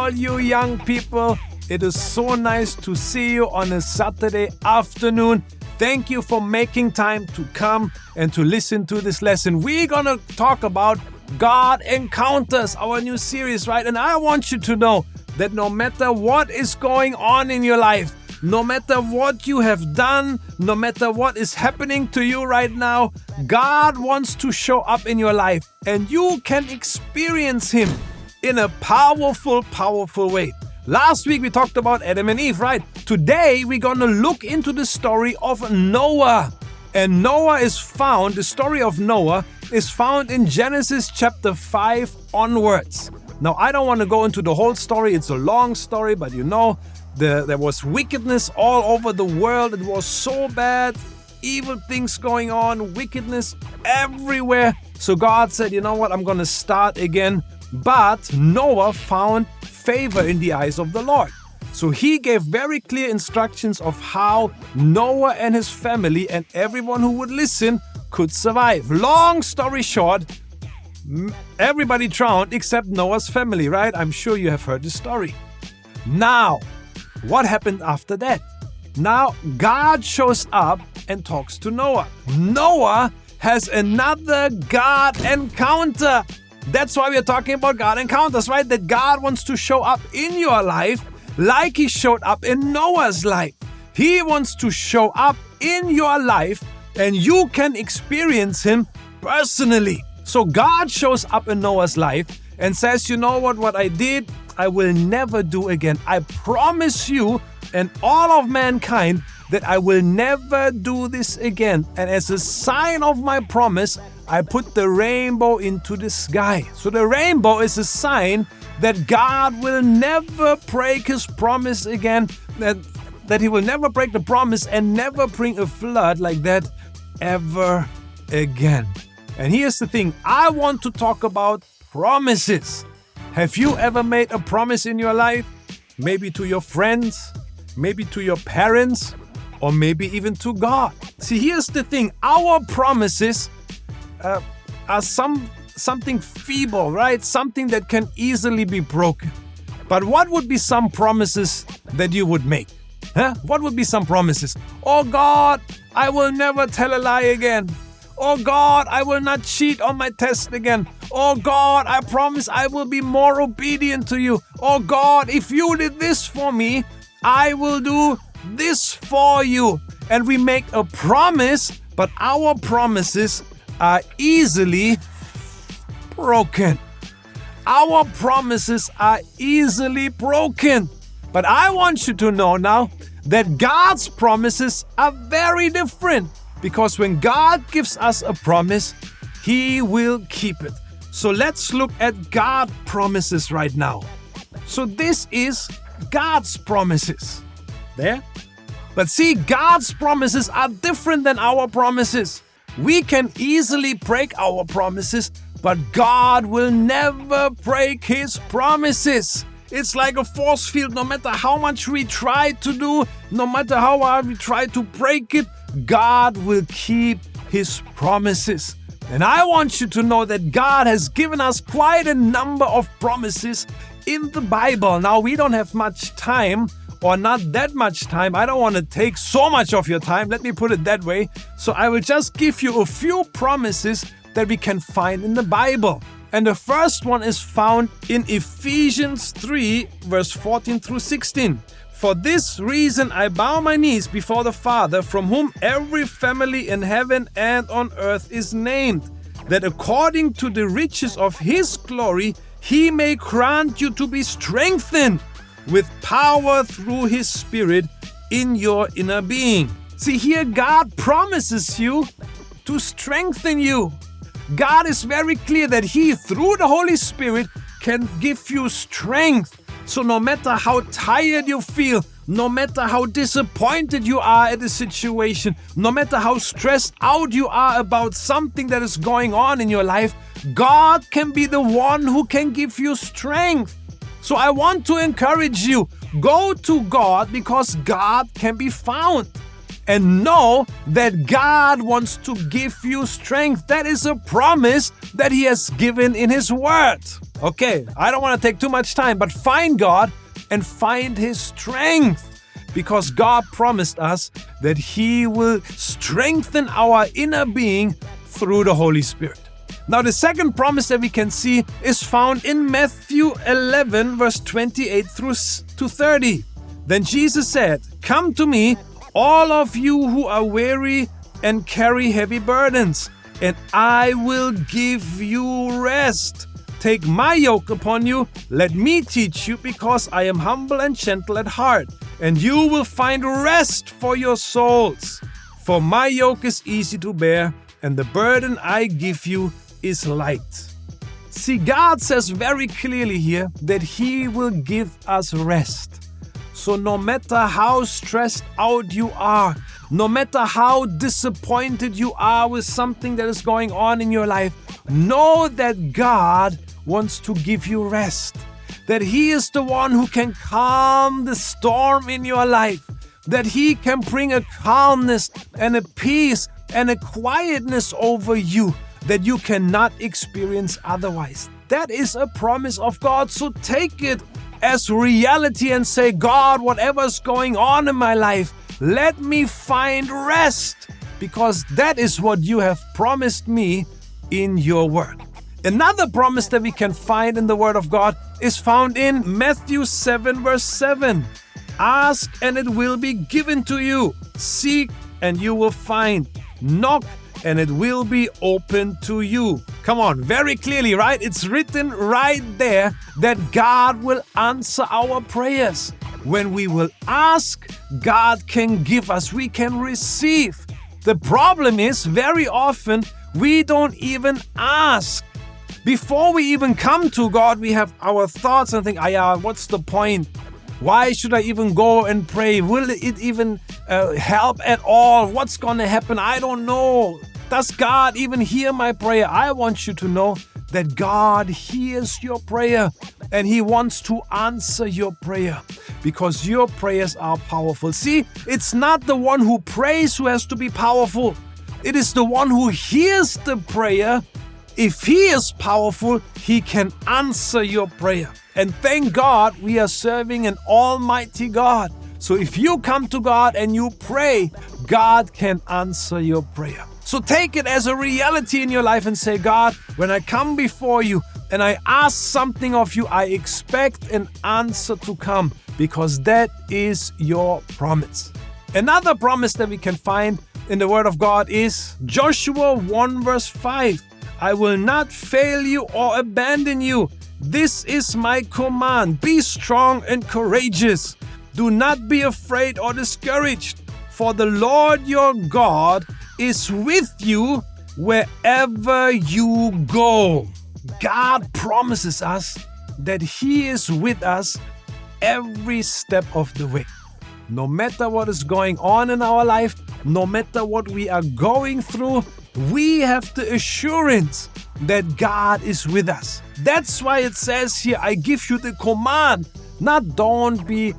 all you young people. It is so nice to see you on a Saturday afternoon. Thank you for making time to come and to listen to this lesson. We're going to talk about God Encounters, our new series, right? And I want you to know that no matter what is going on in your life, no matter what you have done, no matter what is happening to you right now, God wants to show up in your life and you can experience Him in a powerful, powerful way. Last week we talked about Adam and Eve, right? Today we're going to look into the story of Noah. And the story of Noah is found in Genesis chapter 5 onwards. Now I don't want to go into the whole story, it's a long story, but there was wickedness all over the world. It was so bad, evil things going on, wickedness everywhere. So God said, you know what, I'm going to start again. But Noah found favor in the eyes of the Lord. So He gave very clear instructions of how Noah and his family and everyone who would listen could survive. Long story short, everybody drowned except Noah's family, right? I'm sure you have heard the story. Now, what happened after that? Now, God shows up and talks to Noah. Noah has another God encounter. That's why we are talking about God encounters, right? That God wants to show up in your life like He showed up in Noah's life. He wants to show up in your life and you can experience Him personally. So God shows up in Noah's life and says, you know what I did, I will never do again. I promise you and all of mankind that I will never do this again. And as a sign of my promise, I put the rainbow into the sky. So the rainbow is a sign that God will never break His promise again, that He will never break the promise and never bring a flood like that ever again. And here's the thing, I want to talk about promises. Have you ever made a promise in your life? Maybe to your friends, maybe to your parents, or maybe even to God. See, here's the thing, our promises are something feeble, right? Something that can easily be broken. But what would be some promises that you would make? What would be some promises? Oh God, I will never tell a lie again. Oh God, I will not cheat on my test again. Oh God, I promise I will be more obedient to you. Oh God, if you did this for me, I will do this for you. And we make a promise, but our promises are easily broken. Our promises are easily broken. But I want you to know now that God's promises are very different. Because when God gives us a promise, He will keep it. So let's look at God's promises right now. So this is God's promises. There? But see, God's promises are different than our promises. We can easily break our promises, but God will never break His promises. It's like a force field. No matter how much we try to do, no matter how hard we try to break it, God will keep His promises. And I want you to know that God has given us quite a number of promises in the Bible. Now, we don't have much time, or not that much time. I don't want to take so much of your time. Let me put it that way. So I will just give you a few promises that we can find in the Bible. And the first one is found in Ephesians 3, verse 14 through 16. For this reason I bow my knees before the Father, from whom every family in heaven and on earth is named, that according to the riches of His glory, He may grant you to be strengthened with power through His Spirit in your inner being. See, here God promises you to strengthen you. God is very clear that He, through the Holy Spirit, can give you strength. So no matter how tired you feel, no matter how disappointed you are at a situation, no matter how stressed out you are about something that is going on in your life, God can be the one who can give you strength. So I want to encourage you, go to God because God can be found. And know that God wants to give you strength. That is a promise that He has given in His Word. Okay, I don't want to take too much time, but find God and find His strength. Because God promised us that He will strengthen our inner being through the Holy Spirit. Now, the second promise that we can see is found in Matthew 11, verse 28 through to 30. Then Jesus said, "Come to me, all of you who are weary and carry heavy burdens, and I will give you rest. Take my yoke upon you, let me teach you, because I am humble and gentle at heart, and you will find rest for your souls. For my yoke is easy to bear, and the burden I give you is light." See, God says very clearly here that He will give us rest. So no matter how stressed out you are, no matter how disappointed you are with something that is going on in your life, know that God wants to give you rest. That He is the one who can calm the storm in your life. That He can bring a calmness and a peace and a quietness over you that you cannot experience otherwise. That is a promise of God. So take it as reality and say, "God, whatever's going on in my life, let me find rest, because that is what you have promised me in your word." Another promise that we can find in the word of God is found in Matthew 7, verse 7. "Ask and it will be given to you. Seek and you will find. Knock and it will be open to you." Come on, very clearly, right? It's written right there that God will answer our prayers. When we will ask, God can give us, we can receive. The problem is, very often, we don't even ask. Before we even come to God, we have our thoughts and think, what's the point? Why should I even go and pray? Will it even help at all? What's going to happen? I don't know. Does God even hear my prayer? I want you to know that God hears your prayer and He wants to answer your prayer because your prayers are powerful. See, it's not the one who prays who has to be powerful. It is the one who hears the prayer. If He is powerful, He can answer your prayer. And thank God we are serving an almighty God. So if you come to God and you pray, God can answer your prayer. So take it as a reality in your life and say, "God, when I come before you and I ask something of you, I expect an answer to come, because that is your promise." Another promise that we can find in the Word of God is Joshua 1 verse 5. "I will not fail you or abandon you. This is my command. Be strong and courageous. Do not be afraid or discouraged, for the Lord your God is with you wherever you go." God promises us that He is with us every step of the way. No matter what is going on in our life, no matter what we are going through, we have the assurance that God is with us. That's why it says here, "I give you the command." Not don't be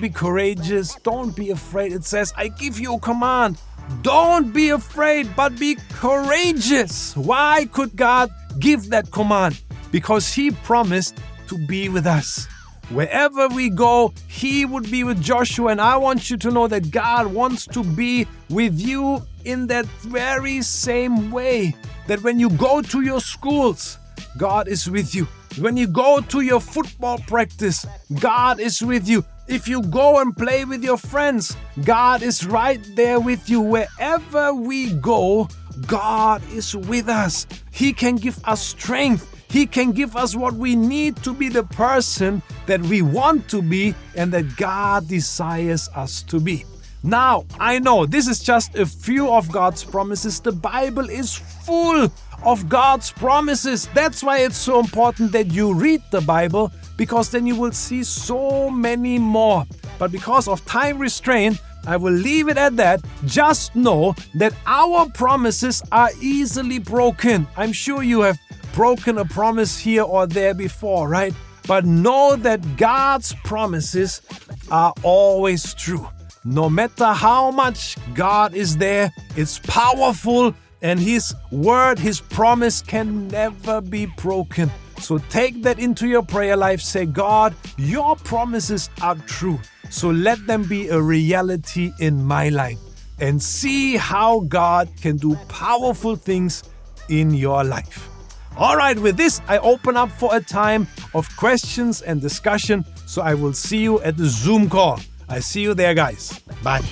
courageous, don't be afraid. It says, "I give you a command. Don't be afraid, but be courageous." Why could God give that command? Because He promised to be with us. Wherever we go, He would be with Joshua. And I want you to know that God wants to be with you in that very same way. That when you go to your schools, God is with you. When you go to your football practice, God is with you. If you go and play with your friends, God is right there with you. Wherever we go, God is with us. He can give us strength. He can give us what we need to be the person that we want to be and that God desires us to be. Now, I know this is just a few of God's promises. The Bible is full of God's promises. That's why it's so important that you read the Bible, because then you will see so many more. But because of time restraint, I will leave it at that. Just know that our promises are easily broken. I'm sure you have broken a promise here or there before, right? But know that God's promises are always true. No matter how much God is there, it's powerful, and His word, His promise can never be broken. So take that into your prayer life. Say, God, your promises are true. So let them be a reality in my life. And see how God can do powerful things in your life. All right, with this, I open up for a time of questions and discussion. So I will see you at the Zoom call. I see you there, guys. Bye.